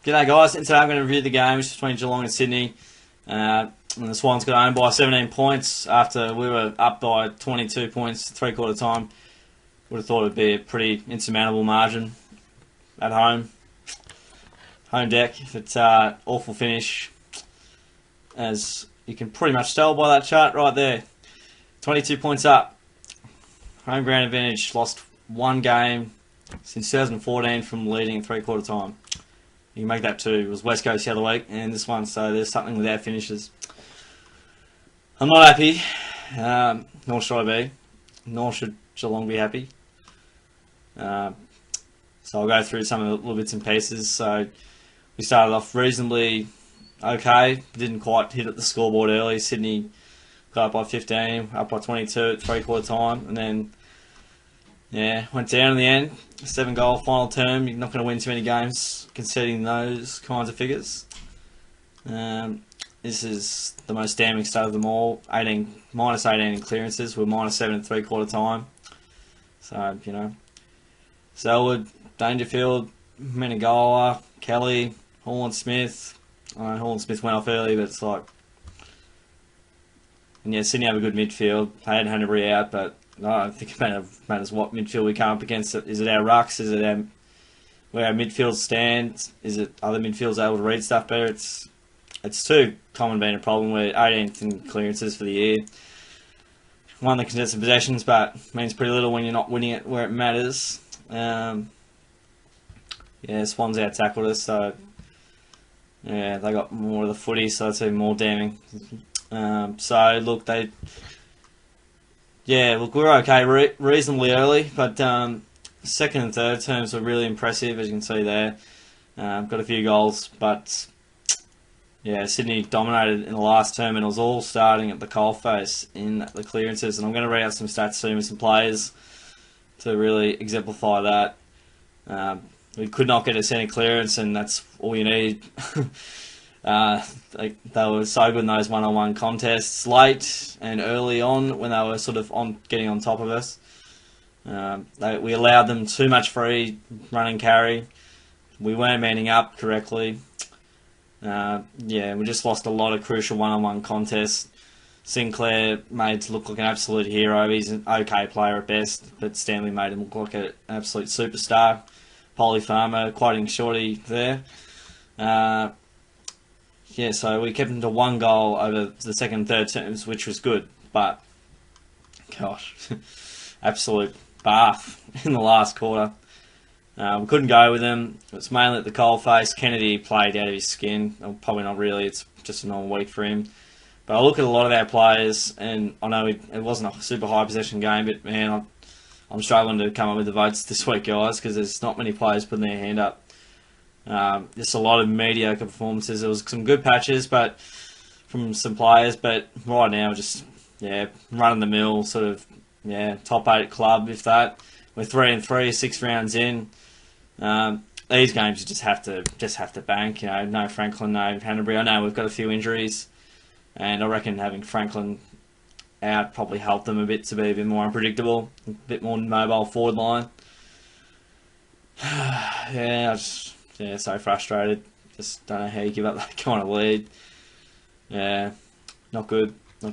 G'day guys, and today I'm going to review the game between Geelong and Sydney. And the Swans got owned by 17 points after we were up by 22 points three-quarter time. Would have thought it would be a pretty insurmountable margin at home. Home deck, it's an awful finish, as you can pretty much tell by that chart right there. 22 points up. Home ground advantage, lost one game since 2014 from leading at three-quarter time. You can make that two. It was West Coast the other week, and this one, so there's something with our finishes. I'm not happy, nor should I be, nor should Geelong be happy. So I'll go through some of the little bits and pieces. So we started off reasonably okay, didn't quite hit at the scoreboard early. Sydney got up by 15, up by 22 at three-quarter time, and then went down in the end. 7-goal final term. You're not going to win too many games conceding those kinds of figures. This is the most damning stat of them all. Minus 18 in clearances. We're minus 7 at three-quarter time. So, you know, Selwood, Dangerfield, Menegola, Kelly, Horn-Smith. I know Horn-Smith went off early, but it's like... And yeah, Sydney have a good midfield. They had Hanbury out, but I don't think it matters what midfield we come up against. Is it our rucks? Is it where our midfield stands? Is it other midfields able to read stuff better? It's too common being a problem. We're 18th in clearances for the year. Won the contested possessions, but means pretty little when you're not winning it where it matters. Swans out-tackled us, so yeah, they got more of the footy, so it's even more damning. We're okay reasonably early, but second and third terms were really impressive, as you can see there. Got a few goals, but yeah, Sydney dominated in the last term, and it was all starting at the coalface in the clearances. And I'm going to read out some stats soon with some players to really exemplify that. We could not get a centre clearance, and that's all you need. They were so good in those one-on-one contests late and early on when they were sort of getting on top of us. We allowed them too much free run and carry. We weren't manning up correctly. We just lost a lot of crucial one-on-one contests. Sinclair made to look like an absolute hero. He's an okay player at best, but Stanley made him look like an absolute superstar. Polly Farmer, quoting Shorty there. So we kept him to one goal over the second and third terms, which was good. But, gosh, absolute bath in the last quarter. We couldn't go with him. It was mainly at the coalface. Kennedy played out of his skin. Probably not really. It's just a normal week for him. But I look at a lot of our players, and I know it wasn't a super high possession game, but man, I'm struggling to come up with the votes this week, guys, because there's not many players putting their hand up. Just a lot of mediocre performances. There was some good patches, but from some players, but right now just run of the mill sort of top 8 club. If that, we're 3-3, 6 rounds in. These games you just have to bank. You know, no Franklin, no Hanbury. I know we've got a few injuries, and I reckon having Franklin out probably helped them a bit to be a bit more unpredictable, a bit more mobile forward line. So frustrated. Just don't know how you give up that kind of lead. Yeah, not good. They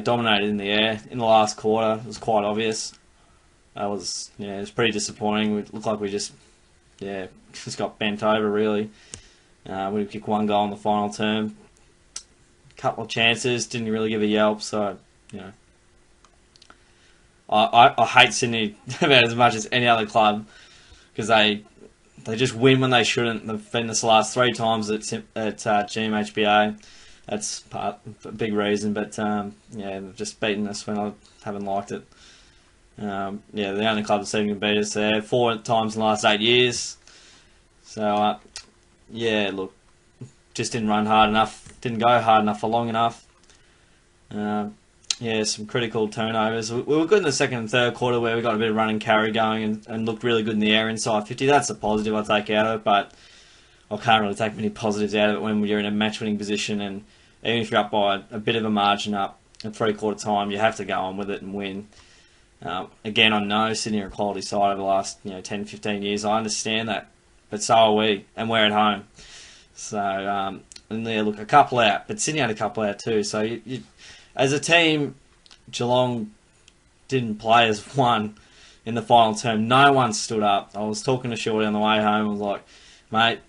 dominated in the air in the last quarter. It was quite obvious. It was pretty disappointing. It looked like we just got bent over really. We kicked one goal in the final term. Couple of chances, didn't really give a yelp. So I hate Sydney about as much as any other club, because they just win when they shouldn't. They've been this last 3 times at GMHBA. That's a big reason, but they've just beaten us when I haven't liked it. The only club that's even beat us there 4 times in the last 8 years. So look, just didn't run hard enough, didn't go hard enough for long enough. Some critical turnovers. We were good in the second and third quarter where we got a bit of run and carry going and looked really good in the air inside 50. That's a positive I take out of it, but I can't really take many positives out of it when you're in a match-winning position, and even if you're up by a bit of a margin up at three-quarter time, you have to go on with it and win. Again, I know Sydney are a quality side over the last 10, 15 years. I understand that, but so are we, and we're at home. So, and yeah, look, a couple out, but Sydney had a couple out too. So, as a team, Geelong didn't play as one in the final term. No one stood up. I was talking to Shorty on the way home. I was like, mate,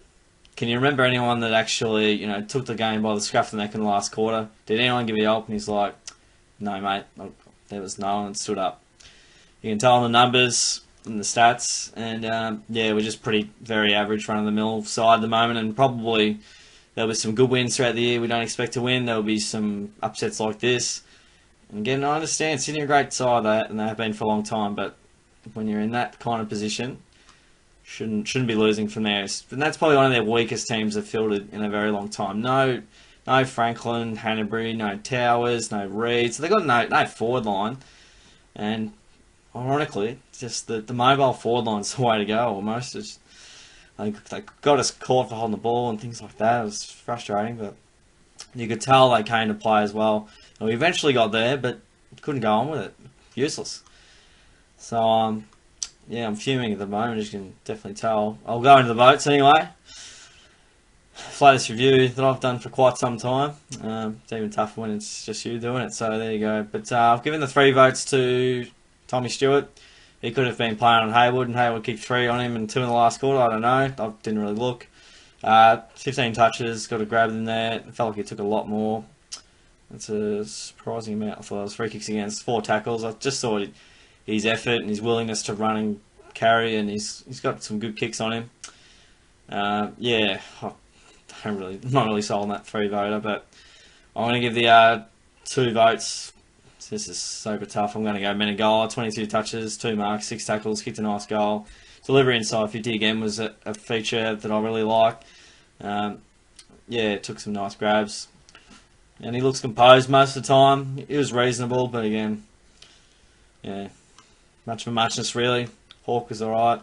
can you remember anyone that actually, took the game by the scruff of the neck in the last quarter? Did anyone give you help? And he's like, no, mate, there was no one that stood up. You can tell on the numbers and the stats, and yeah, we're just very average run-of-the-mill side at the moment, and probably there'll be some good wins throughout the year we don't expect to win. There'll be some upsets like this. And again, I understand Sydney are a great side, and they have been for a long time, but when you're in that kind of position, shouldn't be losing from there. And that's probably one of their weakest teams they've fielded in a very long time. No Franklin, Hanbury, no Towers, no Reid. So they've got no forward line. And ironically, just the mobile forward line's the way to go almost. They got us caught for holding the ball and things like that. It was frustrating, but you could tell they came to play as well. And we eventually got there, but couldn't go on with it. Useless. So, yeah, I'm fuming at the moment, as you can definitely tell. I'll go into the votes anyway. Flattest review that I've done for quite some time. It's even tougher when it's just you doing it, so there you go. But I've given the 3 votes to Tommy Stewart. He could have been playing on Hayward, and Hayward kicked 3 on him and 2 in the last quarter. I don't know. I didn't really look. 15 touches, got a grab in there. It felt like he took a lot more. That's a surprising amount. I thought it was 3 kicks against, 4 tackles. I just thought his effort and his willingness to run and carry, and he's got some good kicks on him. Yeah, I'm not really sold on that 3 voter, but I'm going to give the 2 votes. This is super tough. I'm going to go Menegola, 22 touches, 2 marks, 6 tackles, kicked a nice goal. Delivery inside 50 again was a feature that I really like. Yeah, took some nice grabs. And he looks composed most of the time. He was reasonable, but again, yeah, much of a muchness really. Hawk was alright.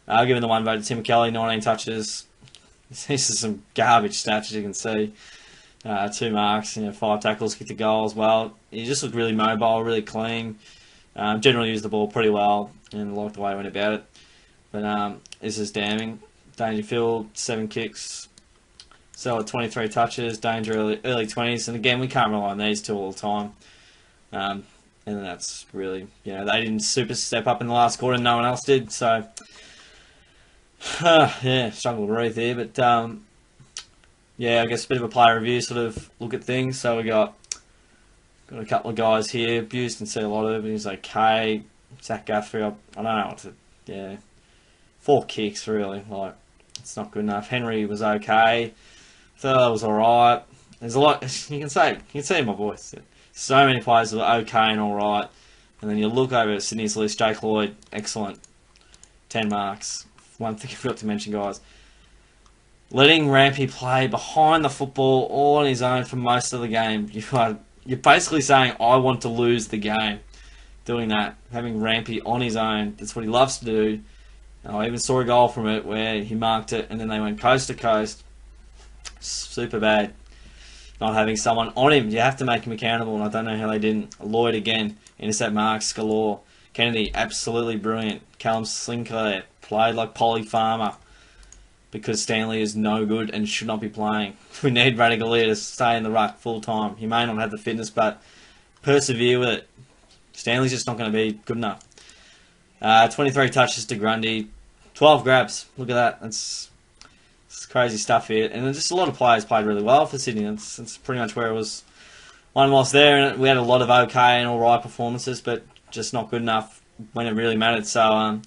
I'll give him the 1 vote to Tim Kelly, 19 touches. This is some garbage stats, as you can see. 2 marks, 5 tackles, kicked a goal as well. He just looked really mobile, really clean. Generally used the ball pretty well, and liked the way he went about it. But this is damning. Dangerfield, 7 kicks. So 23 touches, Danger early 20s, and again we can't rely on these 2 all the time. And that's really, they didn't super step up in the last quarter, no one else did. So yeah, struggle to read there, but yeah, I guess a bit of a player review, sort of look at things. So we got a couple of guys here. Buse can see a lot of it. He's okay. Zach Guthrie, I don't know what to. Yeah, 4 kicks really. Like, it's not good enough. Henry was okay. Thurlow was alright. There's a lot. You can see in my voice. So many players that are okay and alright, and then you look over at Sydney's list. Jake Lloyd, excellent, 10 marks. One thing I forgot to mention, guys. Letting Rampy play behind the football all on his own for most of the game. You're basically saying, I want to lose the game. Doing that, having Rampy on his own, that's what he loves to do. And I even saw a goal from it where he marked it and then they went coast to coast. Super bad. Not having someone on him. You have to make him accountable, and I don't know how they didn't. Lloyd again, intercept marks galore. Kennedy, absolutely brilliant. Callum Sinclair played like Polly Farmer, because Stanley is no good and should not be playing. We need Radigalia to stay in the ruck full time. He may not have the fitness, but persevere with it. Stanley's just not going to be good enough. 23 touches to Grundy, 12 grabs. Look at that. That's crazy stuff here. And just a lot of players played really well for Sydney. That's pretty much where it was. One loss there, and we had a lot of okay and alright performances, but just not good enough when it really mattered. So,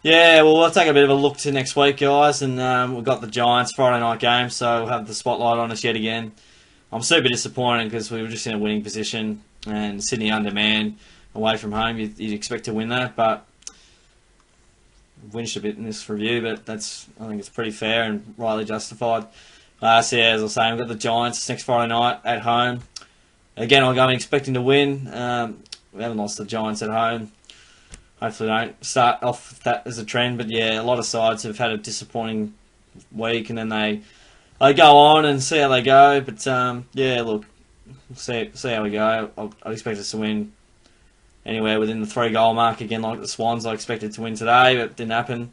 yeah, well, we'll take a bit of a look to next week, guys, and we've got the Giants Friday night game, so we'll have the spotlight on us yet again. I'm super disappointed because we were just in a winning position, and Sydney undermanned away from home. You'd expect to win that, but winched a bit in this review, but I think it's pretty fair and rightly justified. So yeah, as I was saying, we've got the Giants next Friday night at home. Again, I'm going expecting to win. We haven't lost the Giants at home. Hopefully don't start off that as a trend, but yeah, a lot of sides have had a disappointing week, and then they go on and see how they go. But yeah, look, we'll see how we go. I'd expect us to win anywhere within the 3-goal mark. Again, like the Swans, I expected to win today, but it didn't happen.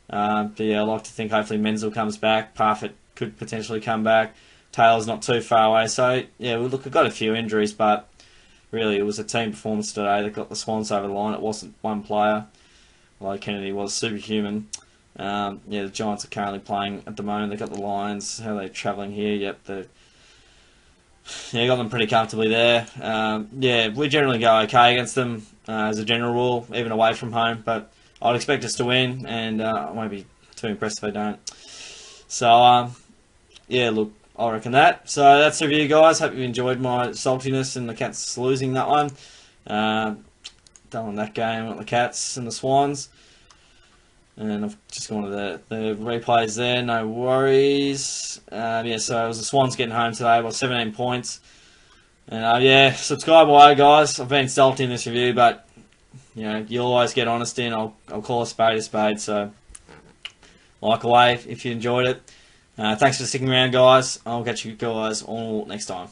But yeah, I like to think hopefully Menzel comes back. Parfitt could potentially come back. Taylor's not too far away. So yeah, look, we've got a few injuries, but really it was a team performance today that got the Swans over the line. It wasn't one player, although Kennedy was superhuman. Yeah, the Giants are currently playing at the moment. They've got the Lions. How are they travelling here? Yep, got them pretty comfortably there. Yeah, we generally go okay against them as a general rule, even away from home. But I'd expect us to win, and I won't be too impressed if they don't. So, yeah, look, I reckon that. So that's the review, guys. Hope you enjoyed my saltiness and the Cats losing that one. Done on that game with the Cats and the Swans. And I've just gone to the replays there, no worries. Yeah, so it was the Swans getting home today by 17 points. And yeah, subscribe away, guys. I've been salty in this review, but you know, you'll always get honesty, and I'll call a spade. So like away if you enjoyed it. Thanks for sticking around, guys. I'll catch you guys all next time.